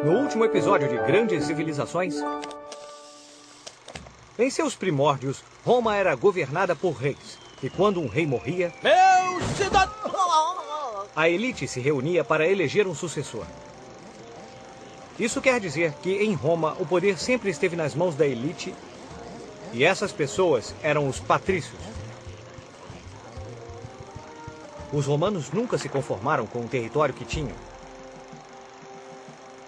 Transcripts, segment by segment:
No último episódio de Grandes Civilizações, em seus primórdios, Roma era governada por reis. E quando um rei morria, Meu cidadão! a elite se reunia para eleger um sucessor. Isso quer dizer que em Roma o poder sempre esteve nas mãos da elite, e essas pessoas eram os patrícios. Os romanos nunca se conformaram com o território que tinham.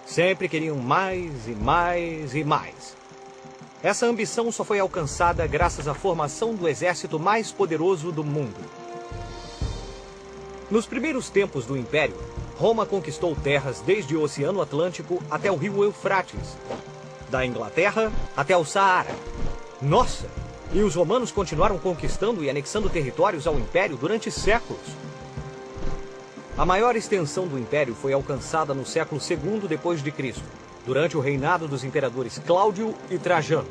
Sempre queriam mais e mais e mais. Essa ambição só foi alcançada graças à formação do exército mais poderoso do mundo. Nos primeiros tempos do Império, Roma conquistou terras desde o Oceano Atlântico até o rio Eufrates, da Inglaterra até o Saara. Nossa! E os romanos continuaram conquistando e anexando territórios ao Império durante séculos. A maior extensão do Império foi alcançada no século II depois de Cristo, durante o reinado dos imperadores Cláudio e Trajano.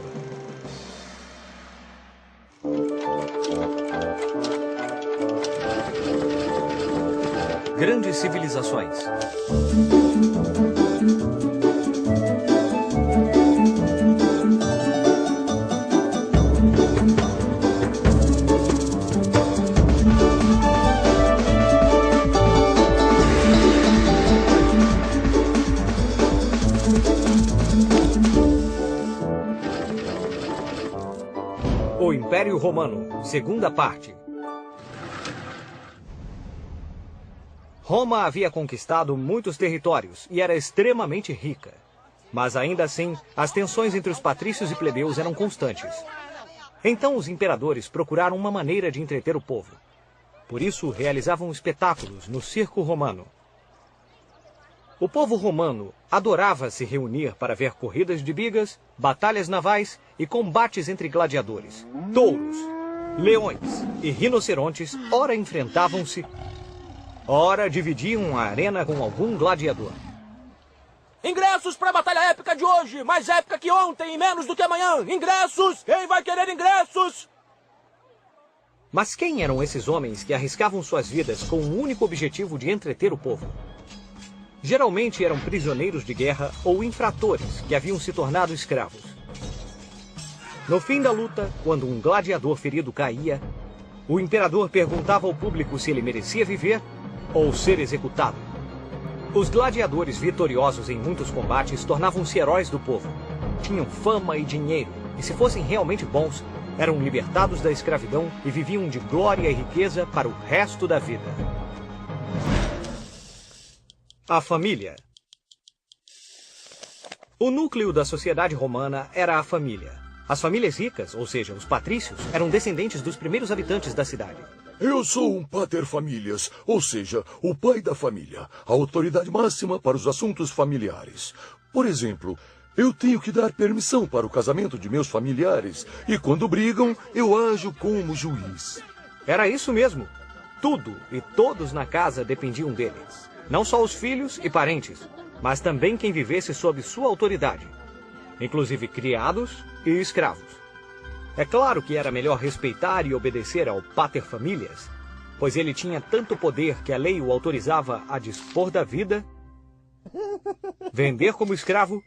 Grandes Civilizações. O Império Romano, segunda parte. Roma havia conquistado muitos territórios e era extremamente rica. Mas ainda assim, as tensões entre os patrícios e plebeus eram constantes. Então os imperadores procuraram uma maneira de entreter o povo. Por isso, realizavam espetáculos no circo romano. O povo romano adorava se reunir para ver corridas de bigas, batalhas navais e combates entre gladiadores. Touros, leões e rinocerontes ora enfrentavam-se, ora dividiam a arena com algum gladiador. Ingressos para a batalha épica de hoje! Mais épica que ontem e menos do que amanhã! Ingressos! Quem vai querer ingressos? Mas quem eram esses homens que arriscavam suas vidas com o único objetivo de entreter o povo? Geralmente eram prisioneiros de guerra ou infratores que haviam se tornado escravos. No fim da luta, quando um gladiador ferido caía, o imperador perguntava ao público se ele merecia viver ou ser executado. Os gladiadores vitoriosos em muitos combates tornavam-se heróis do povo. Tinham fama e dinheiro, e se fossem realmente bons, eram libertados da escravidão e viviam de glória e riqueza para o resto da vida. A família. O núcleo da sociedade romana era a família. As famílias ricas, ou seja, os patrícios, eram descendentes dos primeiros habitantes da cidade. Eu sou um pater familias, ou seja, o pai da família, a autoridade máxima para os assuntos familiares. Por exemplo, eu tenho que dar permissão para o casamento de meus familiares, e quando brigam, eu ajo como juiz. Era isso mesmo. Tudo e todos na casa dependiam dele. Não só os filhos e parentes, mas também quem vivesse sob sua autoridade, inclusive criados e escravos. É claro que era melhor respeitar e obedecer ao pater familias, pois ele tinha tanto poder que a lei o autorizava a dispor da vida, vender como escravo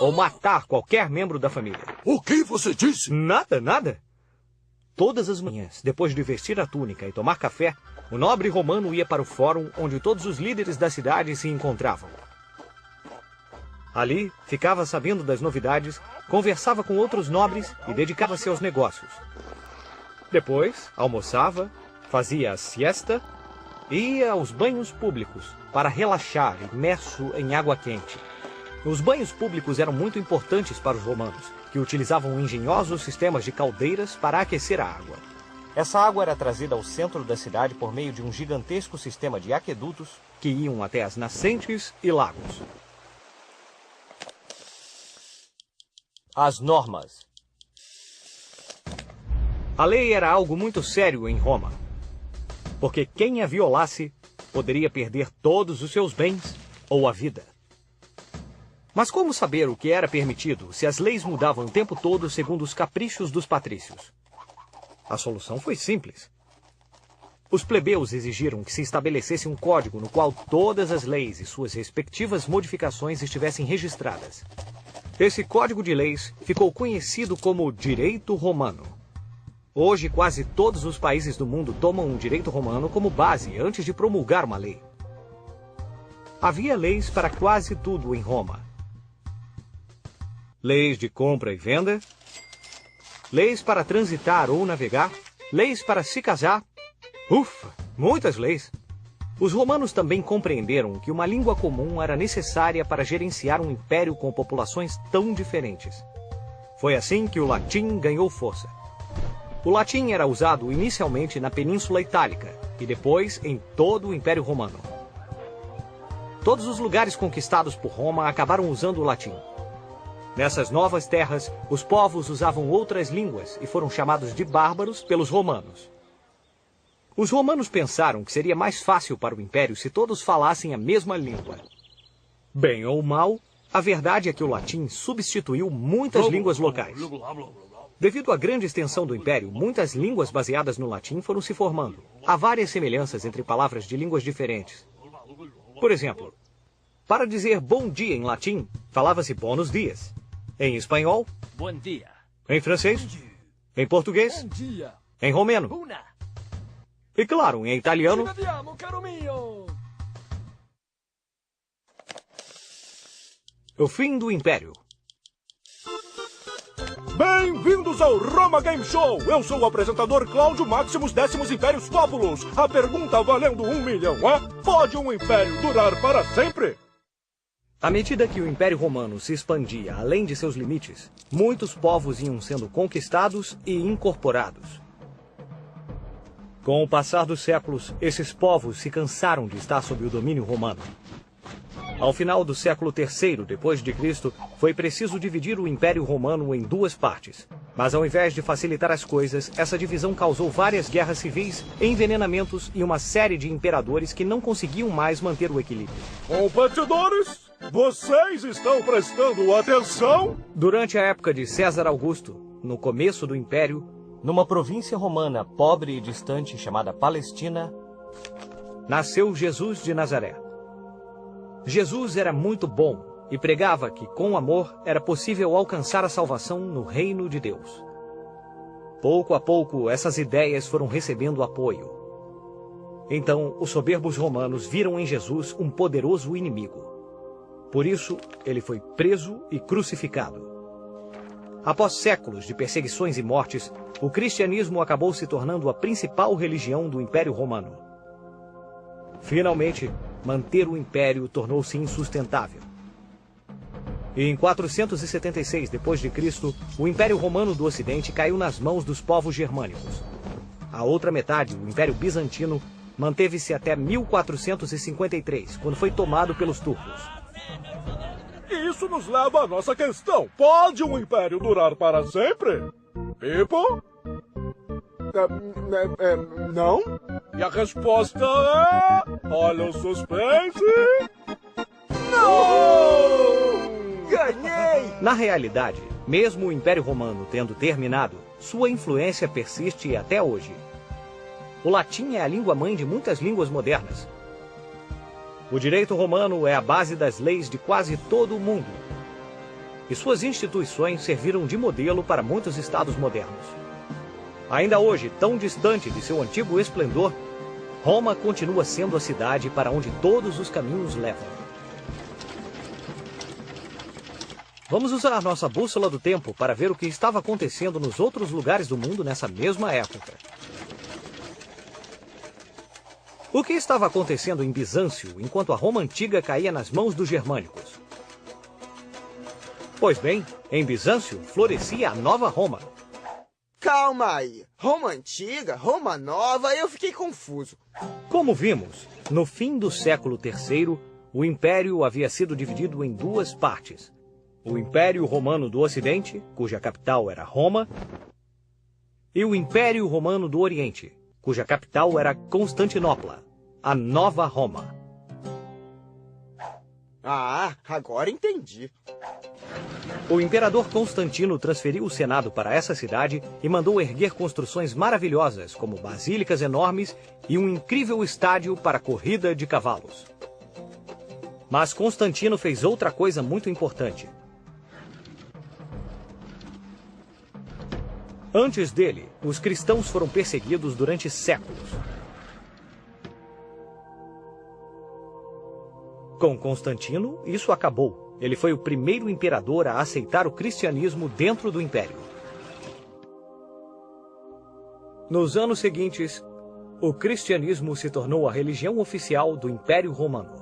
ou matar qualquer membro da família. O que você disse? Nada, nada. Todas as manhãs, depois de vestir a túnica e tomar café, o nobre romano ia para o fórum onde todos os líderes da cidade se encontravam. Ali, ficava sabendo das novidades, conversava com outros nobres e dedicava-se aos negócios. Depois, almoçava, fazia a siesta e ia aos banhos públicos para relaxar imerso em água quente. Os banhos públicos eram muito importantes para os romanos, que utilizavam engenhosos sistemas de caldeiras para aquecer a água. Essa água era trazida ao centro da cidade por meio de um gigantesco sistema de aquedutos que iam até as nascentes e lagos. As normas. A lei era algo muito sério em Roma, porque quem a violasse poderia perder todos os seus bens ou a vida. Mas como saber o que era permitido se as leis mudavam o tempo todo segundo os caprichos dos patrícios? A solução foi simples. Os plebeus exigiram que se estabelecesse um código no qual todas as leis e suas respectivas modificações estivessem registradas. Esse código de leis ficou conhecido como Direito Romano. Hoje, quase todos os países do mundo tomam o direito romano como base antes de promulgar uma lei. Havia leis para quase tudo em Roma. Leis de compra e venda, leis para transitar ou navegar, leis para se casar. Ufa, muitas leis. Os romanos também compreenderam que uma língua comum era necessária para gerenciar um império com populações tão diferentes. Foi assim que o latim ganhou força. O latim era usado inicialmente na Península Itálica e depois em todo o Império Romano. Todos os lugares conquistados por Roma acabaram usando o latim. Nessas novas terras, os povos usavam outras línguas e foram chamados de bárbaros pelos romanos. Os romanos pensaram que seria mais fácil para o império se todos falassem a mesma língua. Bem ou mal, a verdade é que o latim substituiu muitas línguas locais. Devido à grande extensão do império, muitas línguas baseadas no latim foram se formando. Há várias semelhanças entre palavras de línguas diferentes. Por exemplo, para dizer bom dia em latim, falava-se buenos dias. Em espanhol, Bom dia. em francês, em português, Bom dia. em romeno. Una. E claro, em italiano. Ci vediamo, caro mio. O fim do Império. Bem-vindos ao Roma Game Show! Eu sou o apresentador Cláudio Maximus Décimos Impérios Populus. A pergunta valendo 1 milhão é: pode um império durar para sempre? À medida que o Império Romano se expandia além de seus limites, muitos povos iam sendo conquistados e incorporados. Com o passar dos séculos, esses povos se cansaram de estar sob o domínio romano. Ao final do século III d.C., foi preciso dividir o Império Romano em duas partes. Mas ao invés de facilitar as coisas, essa divisão causou várias guerras civis, envenenamentos e uma série de imperadores que não conseguiam mais manter o equilíbrio. Competidores, vocês estão prestando atenção? Durante a época de César Augusto, no começo do Império, numa província romana pobre e distante chamada Palestina, nasceu Jesus de Nazaré. Jesus era muito bom e pregava que, com amor, era possível alcançar a salvação no reino de Deus. Pouco a pouco, essas ideias foram recebendo apoio. Então, os soberbos romanos viram em Jesus um poderoso inimigo. Por isso, ele foi preso e crucificado. Após séculos de perseguições e mortes, o cristianismo acabou se tornando a principal religião do Império Romano. Finalmente, manter o império tornou-se insustentável. E em 476 d.C., o Império Romano do Ocidente caiu nas mãos dos povos germânicos. A outra metade, o Império Bizantino, manteve-se até 1453, quando foi tomado pelos turcos. Isso nos leva à nossa questão. Pode um império durar para sempre? Pipo? Não? E a resposta é... olha o suspense... Não! Ganhei! Na realidade, mesmo o Império Romano tendo terminado, sua influência persiste até hoje. O latim é a língua-mãe de muitas línguas modernas. O direito romano é a base das leis de quase todo o mundo. E suas instituições serviram de modelo para muitos estados modernos. Ainda hoje, tão distante de seu antigo esplendor, Roma continua sendo a cidade para onde todos os caminhos levam. Vamos usar nossa bússola do tempo para ver o que estava acontecendo nos outros lugares do mundo nessa mesma época. O que estava acontecendo em Bizâncio enquanto a Roma antiga caía nas mãos dos germânicos? Pois bem, em Bizâncio florescia a nova Roma. Calma aí. Roma antiga, Roma nova, eu fiquei confuso. Como vimos, no fim do século III, o Império havia sido dividido em duas partes. O Império Romano do Ocidente, cuja capital era Roma, e o Império Romano do Oriente, cuja capital era Constantinopla, a Nova Roma. Ah, agora entendi. O imperador Constantino transferiu o Senado para essa cidade e mandou erguer construções maravilhosas, como basílicas enormes e um incrível estádio para corrida de cavalos. Mas Constantino fez outra coisa muito importante. Antes dele, os cristãos foram perseguidos durante séculos. Com Constantino, isso acabou. Ele foi o primeiro imperador a aceitar o cristianismo dentro do império. Nos anos seguintes, o cristianismo se tornou a religião oficial do Império Romano.